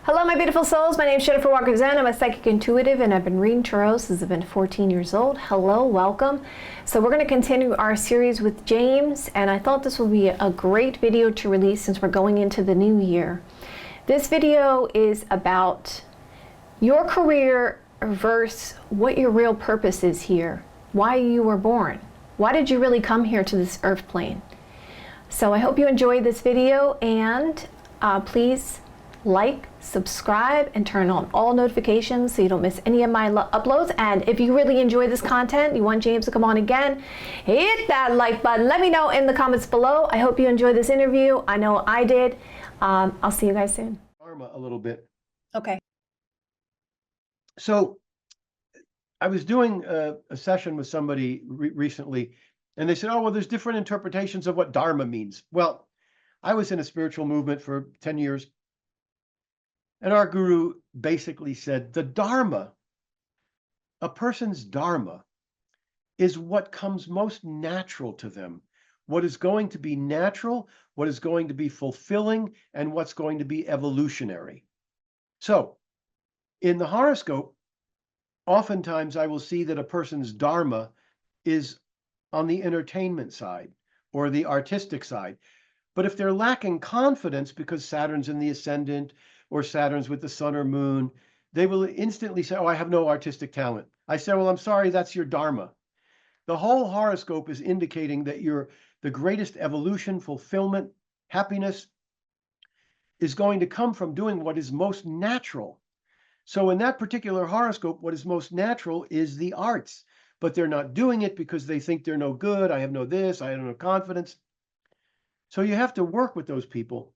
Hello, my beautiful souls. My name is Jennifer Walker Zen. I'm a psychic intuitive, and I've been reading tarot since I've been 14 years old. Hello, welcome. So we're going to continue our series with James, and I thought this would be a great video to release since we're going into the new year. This video is about your career versus what your real purpose is here, why you were born. Why did you really come here to this earth plane? So I hope you enjoyed this video, and please like, subscribe, and turn on all notifications so you don't miss any of my uploads. And if you really enjoy this content, you want James to come on again, hit that like button. Let me know in the comments below. I hope you enjoyed this interview. I know I did. I'll see you guys soon. Dharma a little bit. Okay. So I was doing a session with somebody recently, and they said, oh, well, there's different interpretations of what Dharma means. Well, I was in a spiritual movement for 10 years. And our guru basically said the Dharma, a person's Dharma, is what comes most natural to them, what is going to be natural, what is going to be fulfilling, and what's going to be evolutionary. So in the horoscope, oftentimes I will see that a person's Dharma is on the entertainment side or the artistic side. But if they're lacking confidence because Saturn's in the ascendant, or Saturn's with the sun or moon, they will instantly say, oh, I have no artistic talent. I say, well, I'm sorry, that's your Dharma. The whole horoscope is indicating that the greatest evolution, fulfillment, happiness is going to come from doing what is most natural. So in that particular horoscope, what is most natural is the arts, but they're not doing it because they think they're no good. I have no this, I have no confidence. So you have to work with those people.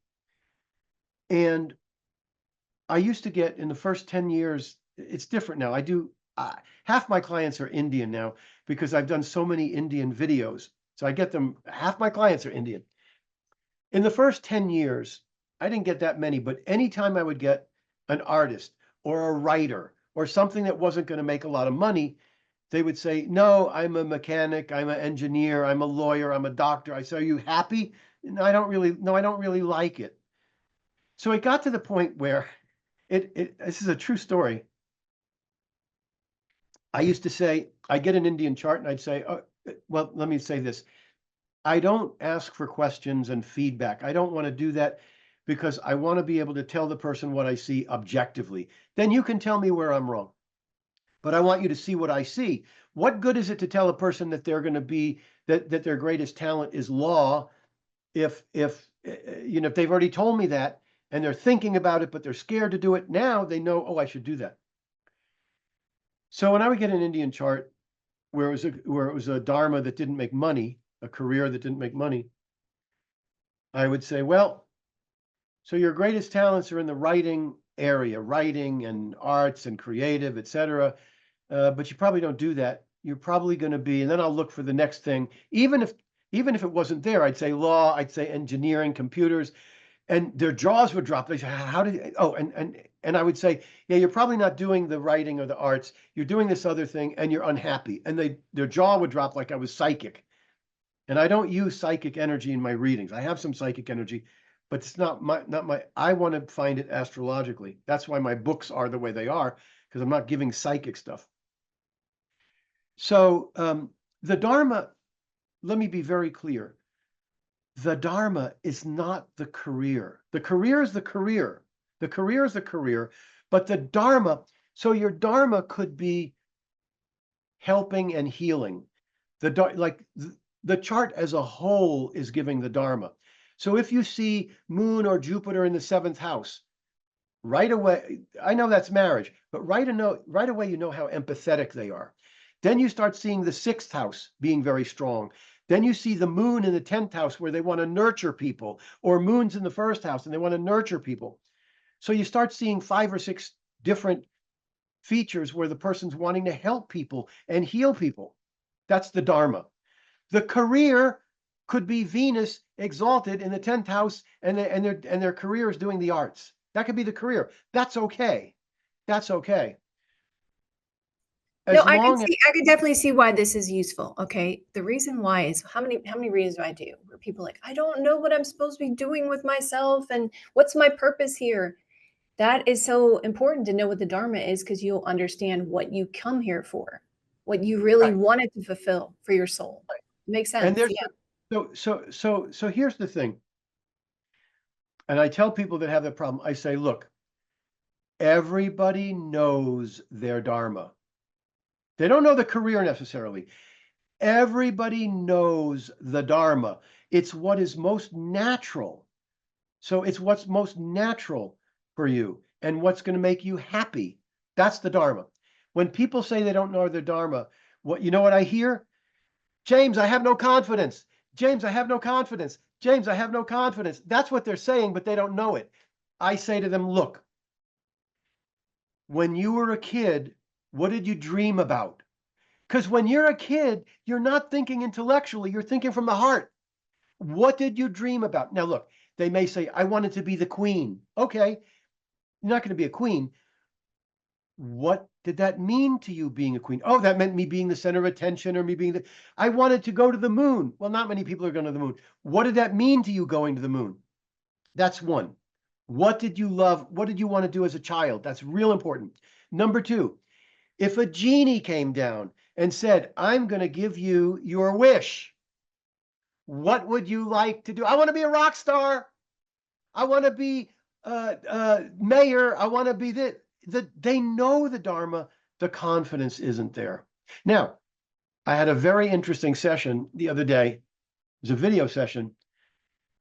And I used to get, in the first 10 years, it's different now. Half my clients are Indian now because I've done so many Indian videos. So I get them, half my clients are Indian. In the first 10 years, I didn't get that many, but anytime I would get an artist or a writer or something that wasn't going to make a lot of money, they would say, no, I'm a mechanic, I'm an engineer, I'm a lawyer, I'm a doctor. I say, are you happy? No, I don't really like it. So it got to the point where this is a true story. I used to say, I get an Indian chart and I'd say, oh, well, let me say this. I don't ask for questions and feedback. I don't want to do that because I want to be able to tell the person what I see objectively. Then you can tell me where I'm wrong. But I want you to see what I see. What good is it to tell a person that they're going to be, that their greatest talent is law if if they've already told me that, and they're thinking about it, but they're scared to do it. Now they know, oh, I should do that. So when I would get an Indian chart where it was a Dharma that didn't make money, a career that didn't make money, I would say, well, so your greatest talents are in the writing area, writing and arts and creative, etc. But you probably don't do that. You're probably going to be, and then I'll look for the next thing. Even if it wasn't there, I'd say law, I'd say engineering, computers. And their jaws would drop. They say, how did you, oh, and I would say, yeah, you're probably not doing the writing or the arts. You're doing this other thing and you're unhappy. And their jaw would drop like I was psychic. And I don't use psychic energy in my readings. I have some psychic energy, but it's not my, I want to find it astrologically. That's why my books are the way they are, because I'm not giving psychic stuff. So the Dharma, let me be very clear. The Dharma is not the career. The career is the career. The career is the career, but the Dharma, so your Dharma could be helping and healing. The chart as a whole is giving the Dharma. So if you see Moon or Jupiter in the 7th house, right away, I know that's marriage, but right away you know how empathetic they are. Then you start seeing the 6th house being very strong. Then you see the moon in the 10th house where they want to nurture people, or moon's in the 1st house and they want to nurture people. So you start seeing 5 or 6 different features where the person's wanting to help people and heal people. That's the Dharma. The career could be Venus exalted in the 10th house and their career is doing the arts. That could be the career. That's okay. That's okay. No, I can definitely see why this is useful. Okay. The reason why is how many readings do I do where people are like, I don't know what I'm supposed to be doing with myself and what's my purpose here? That is so important to know what the Dharma is because you'll understand what you come here for, what you really Right. wanted to fulfill for your soul. Makes And sense. there's Yeah. so here's the thing. And I tell people that have that problem, I say, look, everybody knows their Dharma. They don't know the career necessarily. Everybody knows the Dharma. It's what is most natural. So it's what's most natural for you and what's going to make you happy. That's the Dharma. When people say they don't know their Dharma, what I hear? James, I have no confidence. James, I have no confidence. James, I have no confidence. That's what they're saying, but they don't know it. I say to them, look, when you were a kid, what did you dream about? Because when you're a kid, you're not thinking intellectually, you're thinking from the heart. What did you dream about? Now, look, they may say, I wanted to be the queen. Okay, you're not going to be a queen. What did that mean to you being a queen? Oh, that meant me being the center of attention or me being I wanted to go to the moon. Well, not many people are going to the moon. What did that mean to you going to the moon? That's one. What did you love? What did you want to do as a child? That's real important. Number two, if a genie came down and said, I'm going to give you your wish, what would you like to do? I want to be a rock star. I want to be mayor. I want to be this. They know the Dharma. The confidence isn't there. Now, I had a very interesting session the other day. It was a video session.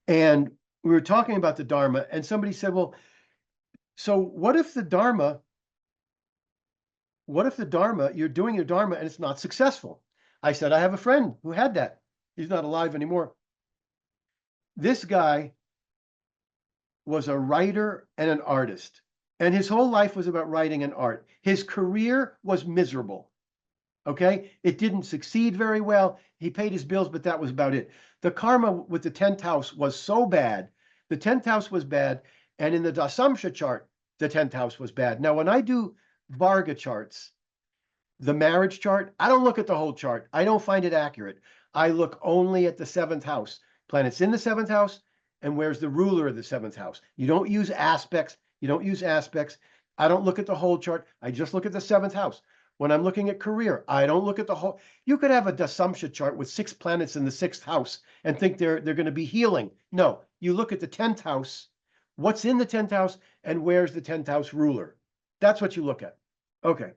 And we were talking about the Dharma. And somebody said, well, so what if the Dharma, you're doing your Dharma and it's not successful? I said, I have a friend who had that. He's not alive anymore. This guy was a writer and an artist, and his whole life was about writing and art. His career was miserable. Okay, it didn't succeed very well. He paid his bills, but that was about it. The karma with the 10th house was so bad. The 10th house was bad, and in the Dasamsha chart, the 10th house was bad. Now, when I do Varga charts, the marriage chart, I don't look at the whole chart. I don't find it accurate. I look only at the 7th house. Planets in the 7th house, and where's the ruler of the 7th house. You don't use aspects. You don't use aspects. I don't look at the whole chart. I just look at the 7th house. When I'm looking at career, I don't look at the whole. You could have a Dasamsha chart with 6 planets in the 6th house and think they're going to be healing. No, you look at the 10th house, what's in the 10th house, and where's the 10th house ruler. That's what you look at. Okay.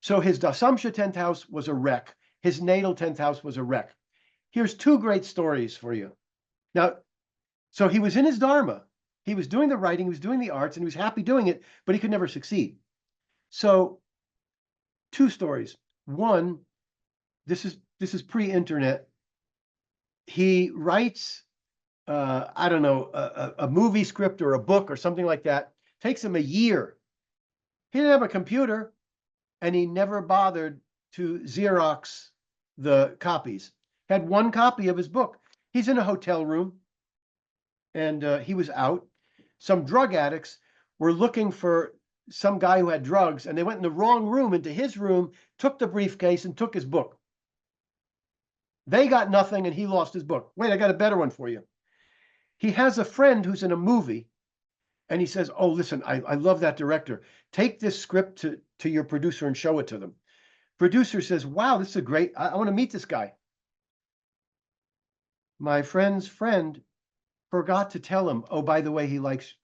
So his Dasamsha 10th house was a wreck. His natal 10th house was a wreck. Here's 2 great stories for you. Now, so he was in his Dharma. He was doing the writing, he was doing the arts, and he was happy doing it, but he could never succeed. So 2 stories. One, this is pre-internet. He writes, I don't know, a movie script or a book or something like that. Takes him a year. He didn't have a computer, and he never bothered to Xerox the copies. Had 1 copy of his book. He's in a hotel room, and he was out. Some drug addicts were looking for some guy who had drugs, and they went in the wrong room, into his room, took the briefcase, and took his book. They got nothing, and he lost his book. Wait, I got a better one for you. He has a friend who's in a movie, and he says, oh, listen, I love that director. Take this script to your producer and show it to them. Producer says, wow, this is a great, I want to meet this guy. My friend's friend forgot to tell him, oh, by the way, he likes.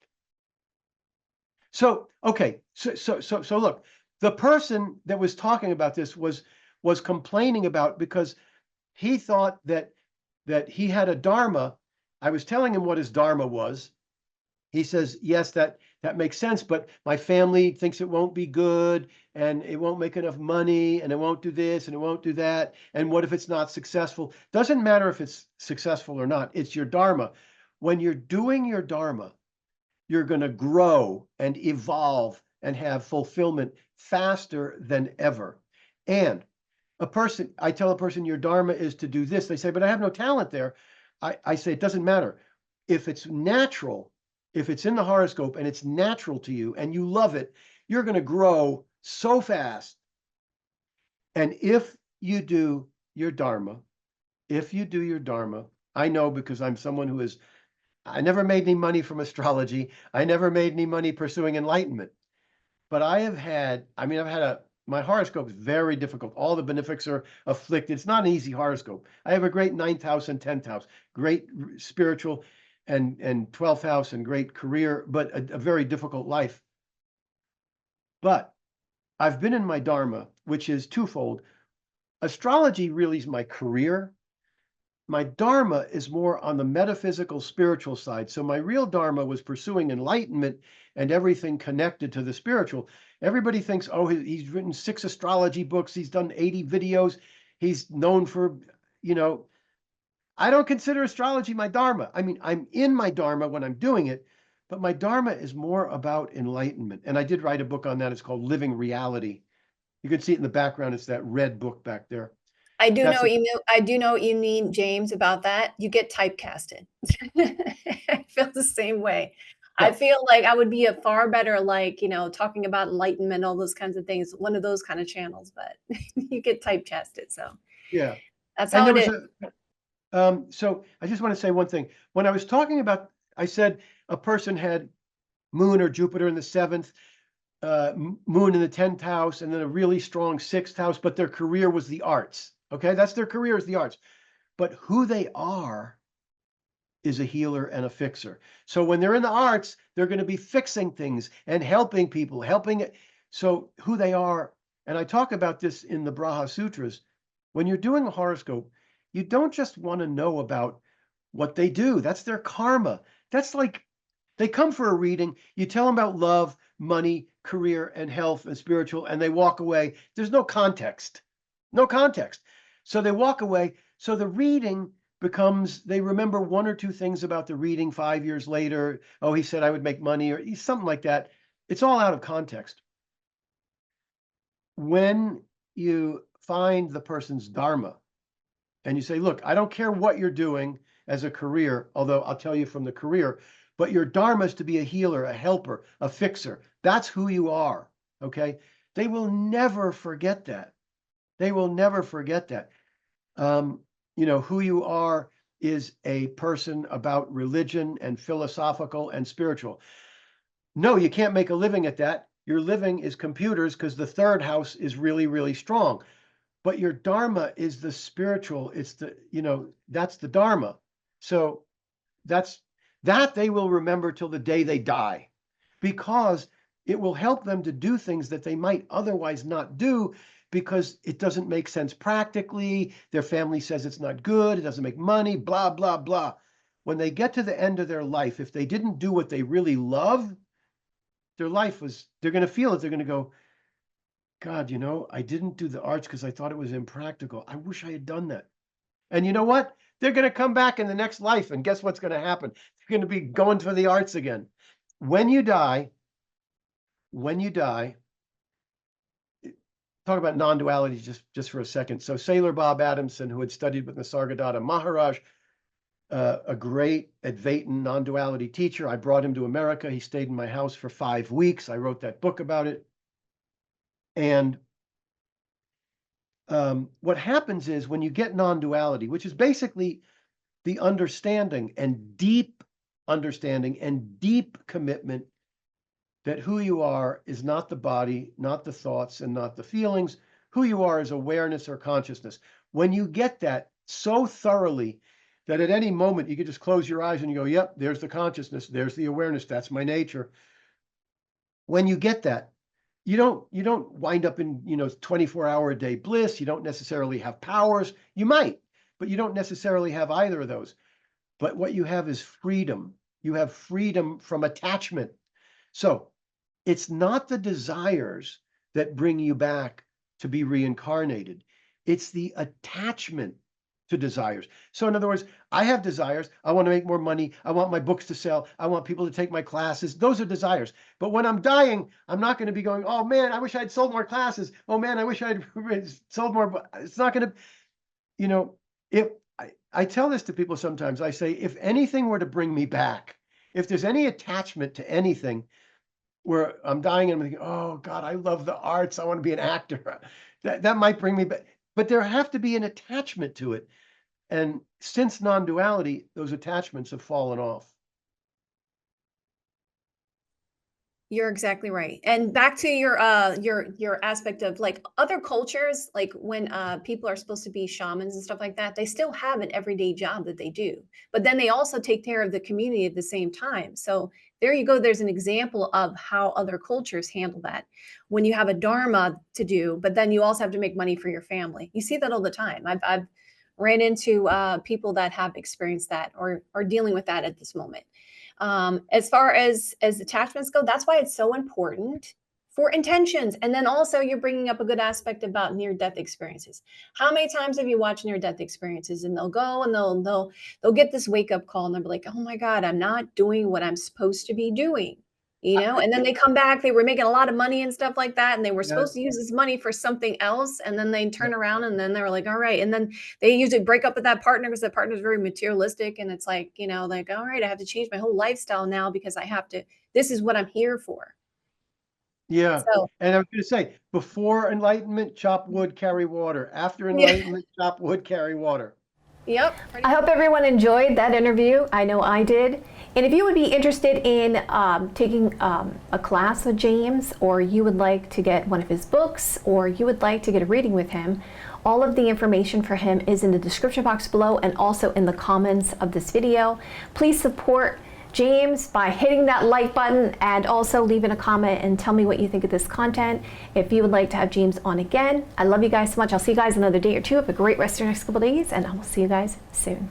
So, okay, so look, the person that was talking about this was complaining about, because he thought that he had a Dharma. I was telling him what his Dharma was. He says, yes, that makes sense, but my family thinks it won't be good, and it won't make enough money, and it won't do this, and it won't do that. And what if it's not successful? Doesn't matter if it's successful or not. It's your Dharma. When you're doing your Dharma, you're going to grow and evolve and have fulfillment faster than ever. And I tell a person, your Dharma is to do this. They say, but I have no talent there. I say, it doesn't matter. If it's natural, if it's in the horoscope and it's natural to you and you love it, you're going to grow so fast. And if you do your Dharma, I know, because I'm someone who is, I never made any money from astrology. I never made any money pursuing enlightenment. But I have had, I mean, I've had my horoscope is very difficult. All the benefics are afflicted. It's not an easy horoscope. I have a great ninth house and 10th house, great spiritual and 12th house and great career, but a very difficult life. But I've been in my Dharma, which is twofold. Astrology really is my career. My Dharma is more on the metaphysical, spiritual side. So my real Dharma was pursuing enlightenment and everything connected to the spiritual. Everybody thinks, oh, he's written 6 astrology books. He's done 80 videos. He's known for, you know, I don't consider astrology my Dharma. I mean, I'm in my Dharma when I'm doing it, but my Dharma is more about enlightenment. And I did write a book on that. It's called Living Reality. You can see it in the background. It's that red book back there. I do That's know a, you know I do know what you mean, James, about that. You get typecasted. I feel the same way. I yeah, feel like I would be a far better, like, talking about enlightenment, all those kinds of things, one of those kind of channels, but you get typecasted. So yeah. that's And how there it was is. a, so I just want to say one thing. When I was talking about, I said a person had Moon or Jupiter in the 7th, Moon in the 10th house, and then a really strong 6th house, but their career was the arts. Okay, that's their career is the arts. But who they are is a healer and a fixer. So when they're in the arts, they're going to be fixing things and helping people, helping it. So who they are, and I talk about this in the Braha Sutras, when you're doing a horoscope, you don't just want to know about what they do. That's their karma. That's like they come for a reading, you tell them about love, money, career, and health and spiritual, and they walk away. There's no context. No context. So they walk away. So the reading becomes, they remember 1 or 2 things about the reading 5 years later. Oh, he said I would make money, or something like that. It's all out of context. When you find the person's Dharma and you say, look, I don't care what you're doing as a career, although I'll tell you from the career, but your Dharma is to be a healer, a helper, a fixer. That's who you are. Okay. They will never forget that. They will never forget that. Who you are is a person about religion and philosophical and spiritual. No, you can't make a living at that. Your living is computers because the 3rd house is really, really strong. But your Dharma is the spiritual. It's the, that's the Dharma. So that they will remember till the day they die, because it will help them to do things that they might otherwise not do because it doesn't make sense practically. Their family says it's not good. It doesn't make money, blah, blah, blah. When they get to the end of their life, if they didn't do what they really love, their life was, they're going to feel it. They're going to go, God, I didn't do the arts because I thought it was impractical. I wish I had done that. And you know what? They're going to come back in the next life. And guess what's going to happen? They're going to be going for the arts again. When you die, talk about non-duality just for a second. So Sailor Bob Adamson, who had studied with Nisargadatta Maharaj, a great Advaitin non-duality teacher. I brought him to America. He stayed in my house for 5 weeks. I wrote that book about it. And what happens is when you get non-duality, which is basically the understanding and deep commitment that who you are is not the body, not the thoughts, and not the feelings. Who you are is awareness or consciousness. When you get that so thoroughly that at any moment you can just close your eyes and you go, yep, there's the consciousness, there's the awareness, that's my nature. When you get that, you don't wind up in 24-hour-a-day bliss. You don't necessarily have powers. You might, but you don't necessarily have either of those. But what you have is freedom. You have freedom from attachment. So it's not the desires that bring you back to be reincarnated. It's the attachment to desires. So in other words, I have desires. I want to make more money. I want my books to sell. I want people to take my classes. Those are desires. But when I'm dying, I'm not going to be going, oh man, I wish I'd sold more classes. Oh man, I wish I'd sold more. It's not going to, if I tell this to people sometimes, I say, if anything were to bring me back, if there's any attachment to anything where I'm dying and I'm thinking, oh God, I love the arts. I want to be an actor. That might bring me back. But there have to be an attachment to it. And since non-duality, those attachments have fallen off. You're exactly right. And back to your aspect of like other cultures, like when people are supposed to be shamans and stuff like that, they still have an everyday job that they do. But then they also take care of the community at the same time. So there you go. There's an example of how other cultures handle that. When you have a dharma to do, but then you also have to make money for your family. You see that all the time. I've ran into people that have experienced that or are dealing with that at this moment. As far as attachments go, that's why it's so important for intentions. And then also you're bringing up a good aspect about near death experiences. How many times have you watched near death experiences and they'll go and they'll get this wake up call and they'll be like, oh my God, I'm not doing what I'm supposed to be doing. And then they come back, they were making a lot of money and stuff like that. And they were Yeah, supposed to use this money for something else. And then they yeah, turn around and then they were like, all right. And then they usually break up with that partner because that partner is very materialistic. And it's like, like, all right, I have to change my whole lifestyle now because I have to, this is what I'm here for. yeah. So, And I was going to say, before enlightenment, chop wood, carry water. After yeah, enlightenment, chop wood, carry water. yep. I hope everyone enjoyed that interview. I know I did. And if you would be interested in taking a class with James, or you would like to get one of his books, or you would like to get a reading with him, all of the information for him is in the description box below and also in the comments of this video. Please support James by hitting that like button and also leaving a comment and tell me what you think of this content. If you would like to have James on again, I love you guys so much. I'll see you guys another day or two. Have a great rest of your next couple days, and I will see you guys soon.